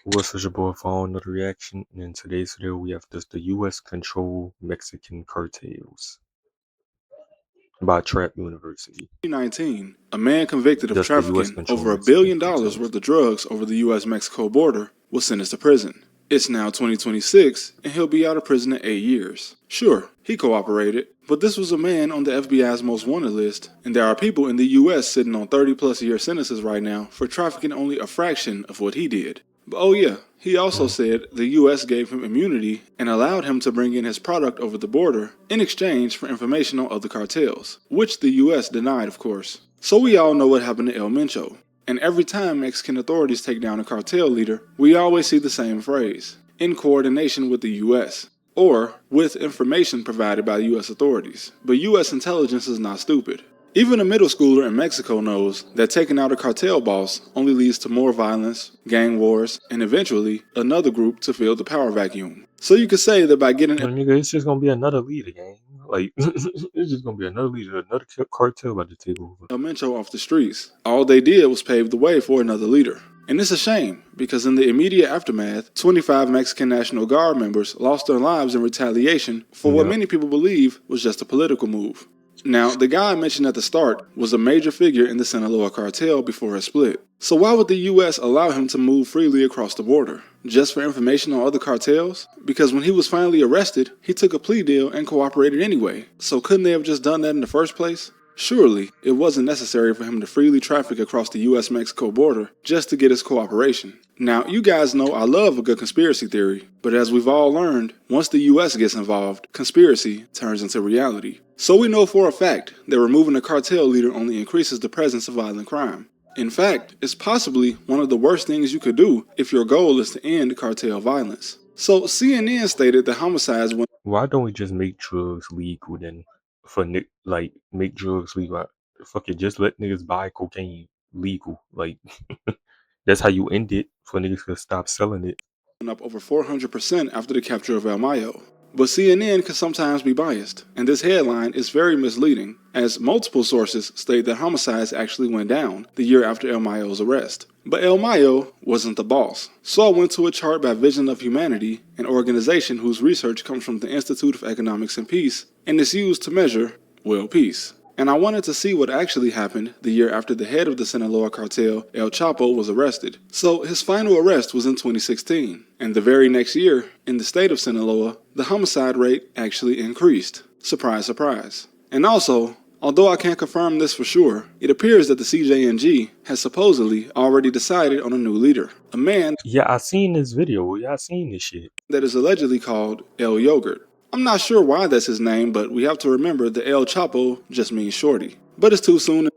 What's such a boy for another reaction? And in today's video, we have the U.S. control Mexican cartels by Trap University. 2019, a man convicted of Thus, the U.S. trafficking control over $1 Mexican billion cartels. worth of drugs over the U.S.-Mexico border was sentenced to prison. It's now 2026, and he'll be out of prison in 8 years. Sure, he cooperated, but this was a man on the FBI's most wanted list, and there are people in the U.S. sitting on 30-plus year sentences right now for trafficking only a fraction of what he did. But oh yeah, he also said the U.S. gave him immunity and allowed him to bring in his product over the border in exchange for information on other cartels, which the U.S. denied, of course. So we all know what happened to El Mencho. And every time Mexican authorities take down a cartel leader, we always see the same phrase: in coordination with the U.S., or with information provided by U.S. authorities. But U.S. intelligence is not stupid. Even a middle schooler in Mexico knows that taking out a cartel boss only leads to more violence, gang wars, and eventually another group to fill the power vacuum. So you could say that by getting Nigga, it's just gonna be another leader, gang. Like, it's just gonna be another leader, another cartel about to take over. El Mencho off the streets, all they did was pave the way for another leader. And it's a shame, because in the immediate aftermath, 25 Mexican National Guard members lost their lives in retaliation for what many people believe was just a political move. Now, the guy I mentioned at the start was a major figure in the Sinaloa cartel before it split. So why would the U.S. allow him to move freely across the border? Just for information on other cartels? Because when he was finally arrested, he took a plea deal and cooperated anyway. So couldn't they have just done that in the first place? Surely, it wasn't necessary for him to freely traffic across the U.S.-Mexico border just to get his cooperation. Now, you guys know I love a good conspiracy theory, but as we've all learned, once the U.S. gets involved, conspiracy turns into reality. So we know for a fact that removing a cartel leader only increases the presence of violent crime. In fact, it's possibly one of the worst things you could do if your goal is to end cartel violence. So CNN stated that homicides went. Why don't we just make drugs legal then? Make drugs legal. Fuck it, just let niggas buy cocaine legal. Like, that's how you end it for niggas to stop selling it. Up over 400% after the capture of El Mayo. But CNN can sometimes be biased, and this headline is very misleading, as multiple sources state that homicides actually went down the year after El Mayo's arrest. But El Mayo wasn't the boss. So I went to a chart by Vision of Humanity, an organization whose research comes from the Institute of Economics and Peace, and is used to measure, well, peace. And I wanted to see what actually happened the year after the head of the Sinaloa cartel, El Chapo, was arrested. So his final arrest was in 2016, and the very next year, in the state of Sinaloa, the homicide rate actually increased. Surprise, surprise. And also, although I can't confirm this for sure, it appears that the CJNG has supposedly already decided on a new leader. A man I seen this video. I seen this shit. that is allegedly called El Yogurt. I'm not sure why that's his name, but we have to remember that El Chapo just means shorty. But it's too soon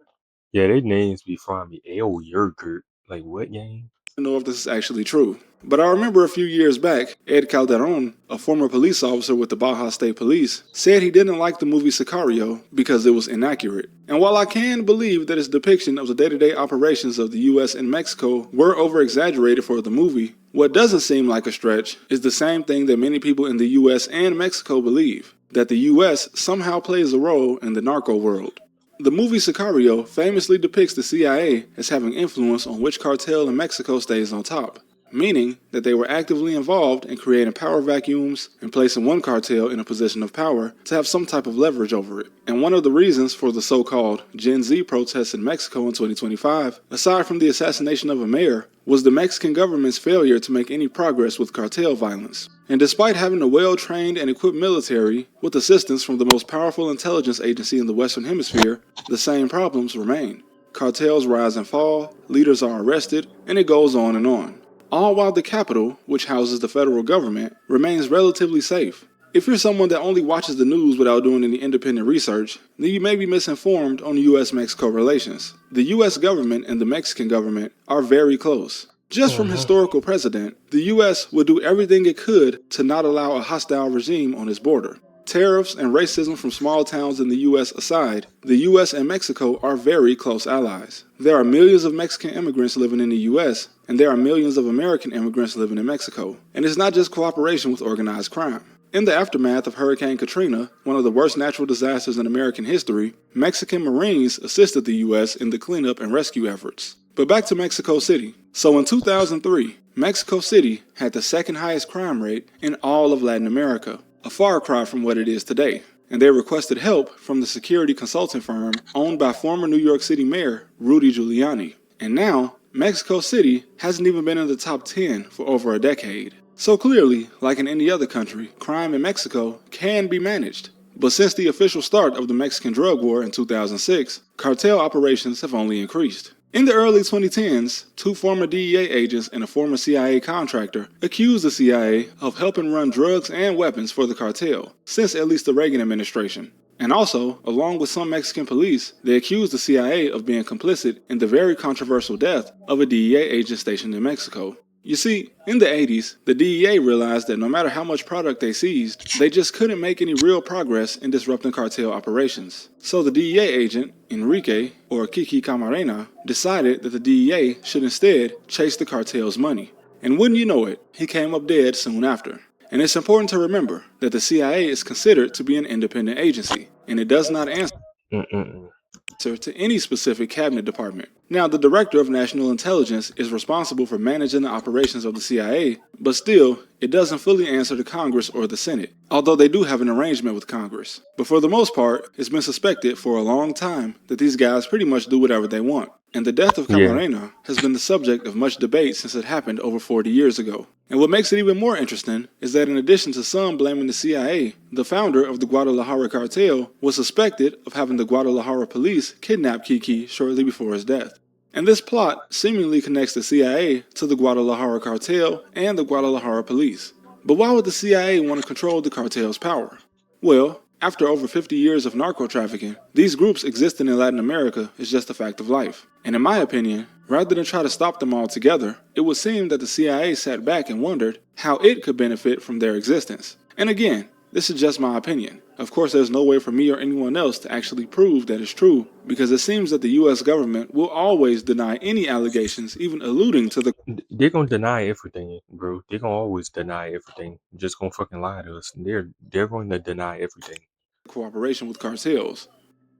Yeah, their names be from me. El Yogurt. Like, what, gang? to know if this is actually true. But I remember a few years back, Ed Calderon, a former police officer with the Baja State Police, said he didn't like the movie Sicario because it was inaccurate. And while I can believe that his depiction of the day-to-day operations of the U.S. and Mexico were over-exaggerated for the movie, what doesn't seem like a stretch is the same thing that many people in the U.S. and Mexico believe, that the U.S. somehow plays a role in the narco world. The movie Sicario famously depicts the CIA as having influence on which cartel in Mexico stays on top, meaning that they were actively involved in creating power vacuums and placing one cartel in a position of power to have some type of leverage over it. And one of the reasons for the so-called Gen Z protests in Mexico in 2025, aside from the assassination of a mayor, was the Mexican government's failure to make any progress with cartel violence. And despite having a well-trained and equipped military, with assistance from the most powerful intelligence agency in the Western Hemisphere, the same problems remain. Cartels rise and fall, leaders are arrested, and it goes on and on. All while the capital, which houses the federal government, remains relatively safe. If you're someone that only watches the news without doing any independent research, then you may be misinformed on U.S.-Mexico relations. The U.S. government and the Mexican government are very close. Just from historical precedent, the U.S. would do everything it could to not allow a hostile regime on its border. Tariffs and racism from small towns in the U.S. aside, the U.S. and Mexico are very close allies. There are millions of Mexican immigrants living in the U.S., and there are millions of American immigrants living in Mexico. And it's not just cooperation with organized crime. In the aftermath of Hurricane Katrina, one of the worst natural disasters in American history, Mexican Marines assisted the U.S. in the cleanup and rescue efforts. But back to Mexico City. So in 2003, Mexico City had the second highest crime rate in all of Latin America, a far cry from what it is today. And they requested help from the security consulting firm owned by former New York City Mayor Rudy Giuliani. And now, Mexico City hasn't even been in the top 10 for over a decade. So clearly, like in any other country, crime in Mexico can be managed. But since the official start of the Mexican drug war in 2006, cartel operations have only increased. In the early 2010s, two former DEA agents and a former CIA contractor accused the CIA of helping run drugs and weapons for the cartel, since at least the Reagan administration. And also, along with some Mexican police, they accused the CIA of being complicit in the very controversial death of a DEA agent stationed in Mexico. You see, in the 80s, the DEA realized that no matter how much product they seized, they just couldn't make any real progress in disrupting cartel operations. So the DEA agent, Enrique, or Kiki Camarena, decided that the DEA should instead chase the cartel's money. And wouldn't you know it, he came up dead soon after. And it's important to remember that the CIA is considered to be an independent agency, and it does not answer Mm-mm. to any specific cabinet department. Now, the Director of National Intelligence is responsible for managing the operations of the CIA, but still, it doesn't fully answer to Congress or the Senate, although they do have an arrangement with Congress. But for the most part, it's been suspected for a long time that these guys pretty much do whatever they want. And the death of Yeah. Camarena has been the subject of much debate since it happened over 40 years ago. And what makes it even more interesting is that in addition to some blaming the CIA, the founder of the Guadalajara cartel was suspected of having the Guadalajara police kidnap Kiki shortly before his death. And this plot seemingly connects the CIA to the Guadalajara cartel and the Guadalajara police. But why would the CIA want to control the cartel's power? Well, after over 50 years of narco-trafficking, these groups existing in Latin America is just a fact of life. And in my opinion, rather than try to stop them altogether, it would seem that the CIA sat back and wondered how it could benefit from their existence. And again, this is just my opinion. Of course, there's no way for me or anyone else to actually prove that it's true, because it seems that the US government will always deny any allegations even alluding to the They're gonna deny everything, bro. They're gonna always deny everything. Just gonna fucking lie to us. They're going to deny everything. cooperation with cartels.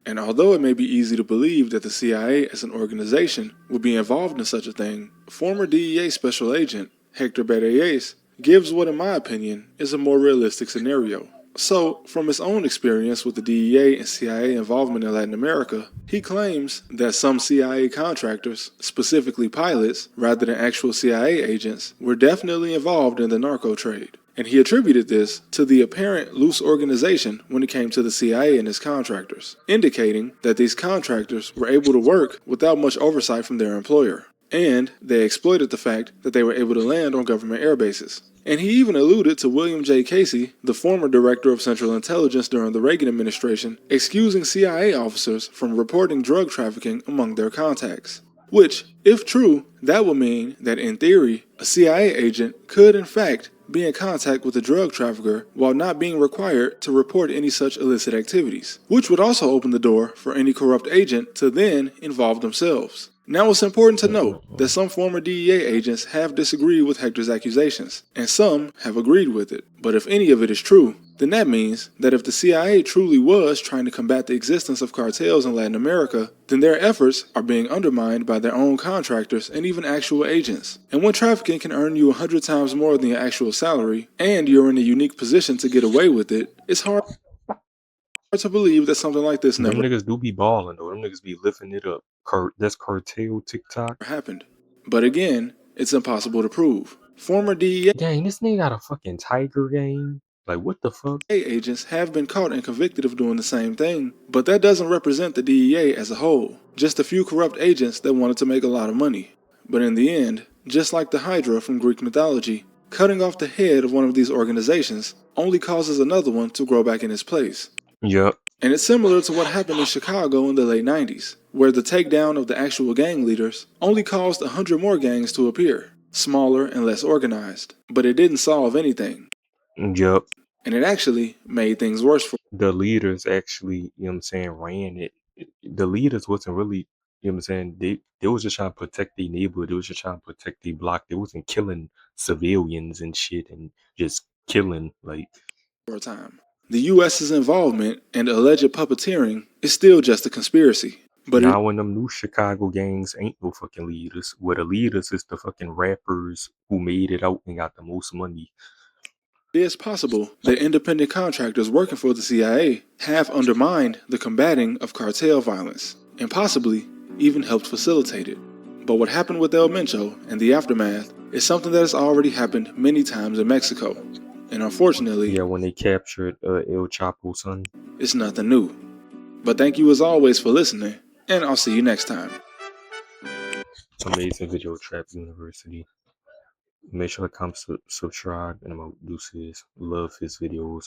And although it may be easy to believe that the CIA as an organization would be involved in such a thing, former DEA Special Agent Hector Berreyes gives what, in my opinion, is a more realistic scenario. So, from his own experience with the DEA and CIA involvement in Latin America, he claims that some CIA contractors, specifically pilots, rather than actual CIA agents, were definitely involved in the narco trade. And he attributed this to the apparent loose organization when it came to the CIA and its contractors, indicating that these contractors were able to work without much oversight from their employer. And they exploited the fact that they were able to land on government air bases. And he even alluded to William J. Casey, the former director of Central Intelligence during the Reagan administration, excusing CIA officers from reporting drug trafficking among their contacts. Which, if true, that would mean that in theory, a CIA agent could in fact be in contact with a drug trafficker while not being required to report any such illicit activities, which would also open the door for any corrupt agent to then involve themselves. Now, it's important to note that some former DEA agents have disagreed with Hector's accusations, and some have agreed with it. But if any of it is true, then that means that if the CIA truly was trying to combat the existence of cartels in Latin America, then their efforts are being undermined by their own contractors and even actual agents. And when trafficking can earn you 100 times more than your actual salary, and you're in a unique position to get away with it, it's hard to believe that something like this Them never niggas do be balling though. Them niggas be lifting it up. That's cartel TikTok. happened. But again, it's impossible to prove. Former DEA Dang, this nigga got a fucking tiger game. Like what the fuck? agents have been caught and convicted of doing the same thing, but that doesn't represent the DEA as a whole. Just a few corrupt agents that wanted to make a lot of money. But in the end, just like the Hydra from Greek mythology, cutting off the head of one of these organizations only causes another one to grow back in its place. Yup. And it's similar to what happened in Chicago in the late 90s, where the takedown of the actual gang leaders only caused 100 more gangs to appear, smaller and less organized. But it didn't solve anything, Yup. and it actually made things worse for The leaders actually, you know what I'm saying, ran it. The leaders wasn't really, you know what I'm saying, they was just trying to protect their neighborhood. They was just trying to protect their block. They wasn't killing civilians and shit and just killing like a time. The US's involvement and alleged puppeteering is still just a conspiracy. But it Now in them new Chicago gangs ain't no fucking leaders. Where the leaders is the fucking rappers who made it out and got the most money. is possible that independent contractors working for the CIA have undermined the combating of cartel violence, and possibly even helped facilitate it. But what happened with El Mencho and the aftermath is something that has already happened many times in Mexico. And unfortunately, Yeah, when they captured El Chapo's son. it's nothing new. But thank you as always for listening, and I'll see you next time. Amazing Video Trap University. Make sure to come subscribe, and I'm out. Deuces. Love his videos.